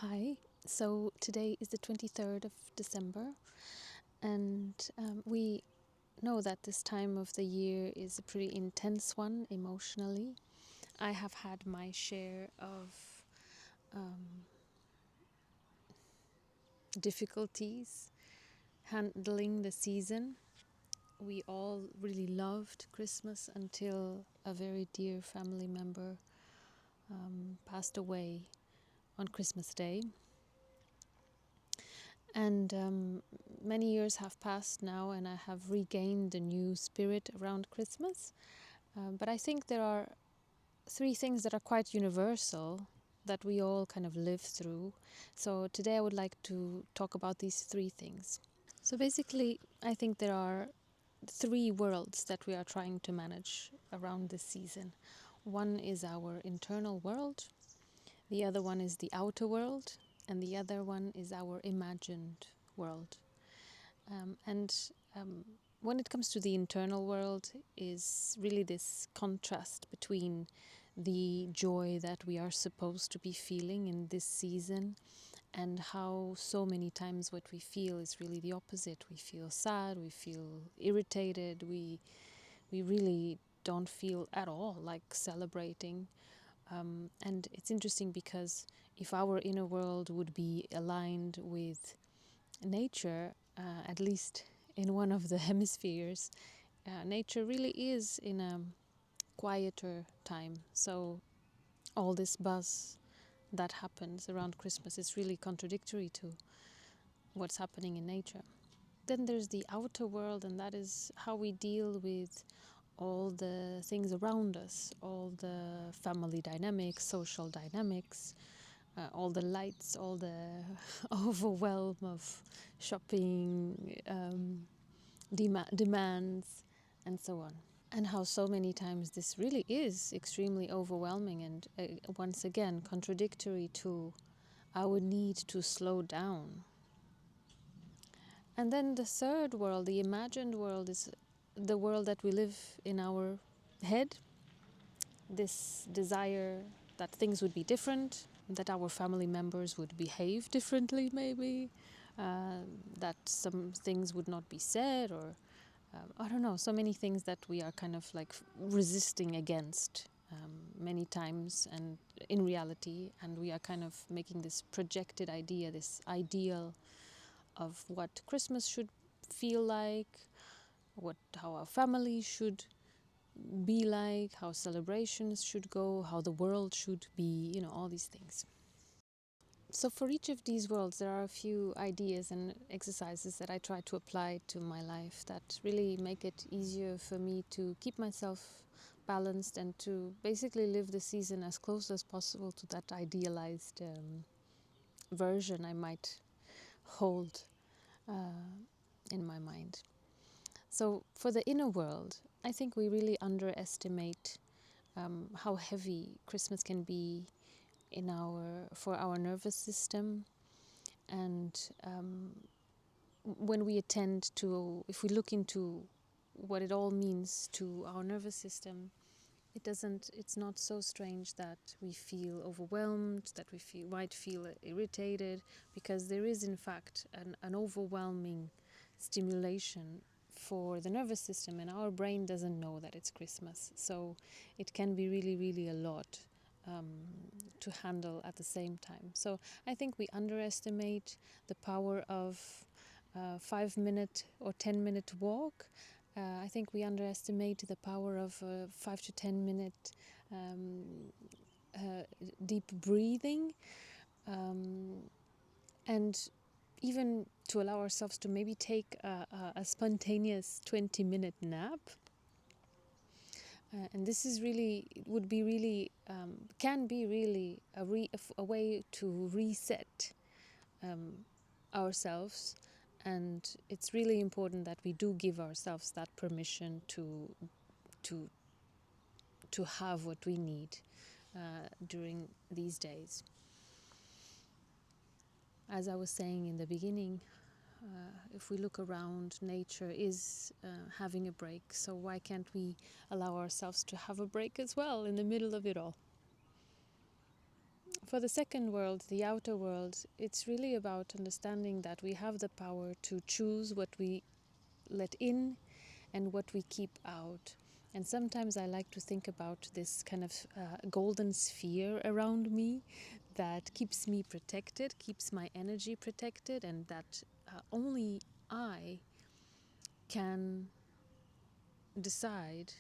Hi, so today is the 23rd of December, and we know that this time of the year is a pretty intense one emotionally. I have had my share of um, difficulties handling the season. We all really loved Christmas until a very dear family member passed away on Christmas Day. And many years have passed now, and I have regained a new spirit around Christmas. But I think there are three things that are quite universal that we all kind of live through. So today I would like to talk about these three things. So basically, I think there are three worlds that we are trying to manage around this season. One is our internal world, the other one is the outer world, and the other one is our imagined world. And when it comes to the internal world, is really this contrast between the joy that we are supposed to be feeling in this season and how so many times what we feel is really the opposite. We feel sad, we feel irritated, we really don't feel at all like celebrating. And it's interesting because if our inner world would be aligned with nature, at least in one of the hemispheres, nature really is in a quieter time. So all this buzz that happens around Christmas is really contradictory to what's happening in nature. Then there's the outer world, and that is how we deal with all the things around us, all the family dynamics, social dynamics, all the lights, all the overwhelm of shopping, demands, and so on. And how so many times this really is extremely overwhelming and once again contradictory to our need to slow down. And then the third world, the imagined world, is the world that we live in our head. This desire that things would be different, that our family members would behave differently maybe, that some things would not be said, or I don't know, so many things that we are kind of like resisting against many times and in reality, and we are kind of making this projected idea, this ideal of what Christmas should feel like, how our family should be like, how celebrations should go, how the world should be, all these things. So for each of these worlds, there are a few ideas and exercises that I try to apply to my life that really make it easier for me to keep myself balanced and to basically live the season as close as possible to that idealized version I might hold in my mind. So for the inner world, I think we really underestimate how heavy Christmas can be for our nervous system. And when we if we look into what it all means to our nervous system, it's not so strange that we feel overwhelmed, that might feel irritated, because there is in fact an overwhelming stimulation for the nervous system, and our brain doesn't know that it's Christmas. So it can be really, really a lot to handle at the same time. So I think we underestimate the power of a 5-minute or 10-minute walk. I think we underestimate the power of 5 to 10 minute deep breathing, and even to allow ourselves to maybe take a spontaneous 20-minute nap. And this is really, would be really, can be really a way to reset ourselves. And it's really important that we do give ourselves that permission to have what we need during these days. As I was saying in the beginning, if we look around, nature is having a break. So why can't we allow ourselves to have a break as well in the middle of it all? For the second world, the outer world, it's really about understanding that we have the power to choose what we let in and what we keep out. And sometimes I like to think about this kind of golden sphere around me that keeps me protected, keeps my energy protected, and that only I can decide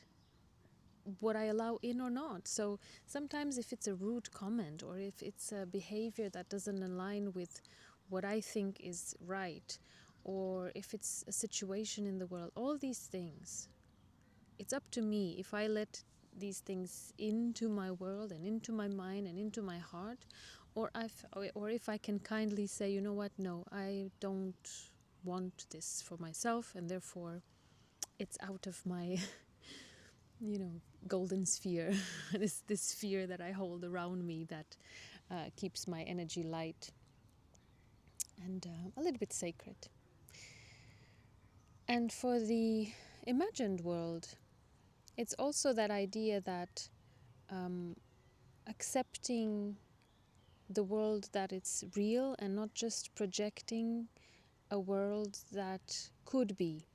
what I allow in or not. So sometimes if it's a rude comment or if it's a behavior that doesn't align with what I think is right, or if it's a situation in the world, all these things, it's up to me if I let these things into my world and into my mind and into my heart, or if I can kindly say, you know what, no, I don't want this for myself, and therefore it's out of my golden sphere, this sphere that I hold around me that keeps my energy light and a little bit sacred. And for the imagined world, it's also that idea that accepting the world that it's real and not just projecting a world that could be.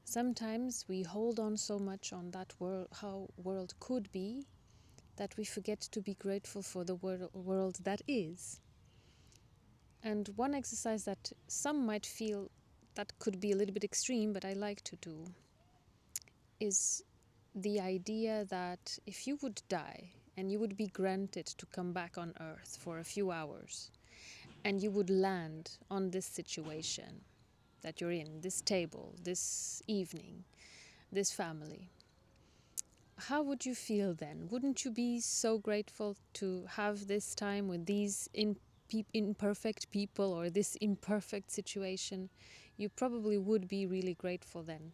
Sometimes we hold on so much on that world, how world could be, that we forget to be grateful for the world that is. And one exercise that some might feel that could be a little bit extreme, but I like to do, is the idea that if you would die and you would be granted to come back on Earth for a few hours, and you would land on this situation that you're in, this table, this evening, this family, how would you feel then? Wouldn't you be so grateful to have this time with these imperfect people or this imperfect situation? You probably would be really grateful then.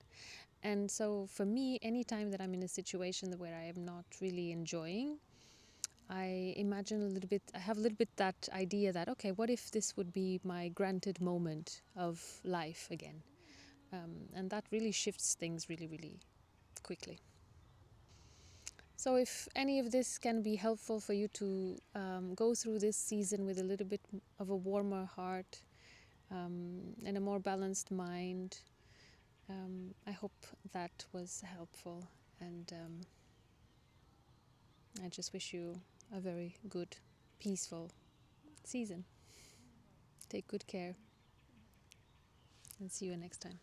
And so for me, anytime that I'm in a situation where I am not really enjoying, I imagine I have a little bit that idea that, okay, what if this would be my granted moment of life again? And that really shifts things really, really quickly. So if any of this can be helpful for you to go through this season with a little bit of a warmer heart and a more balanced mind, I hope that was helpful. And I just wish you a very good, peaceful season. Take good care and see you next time.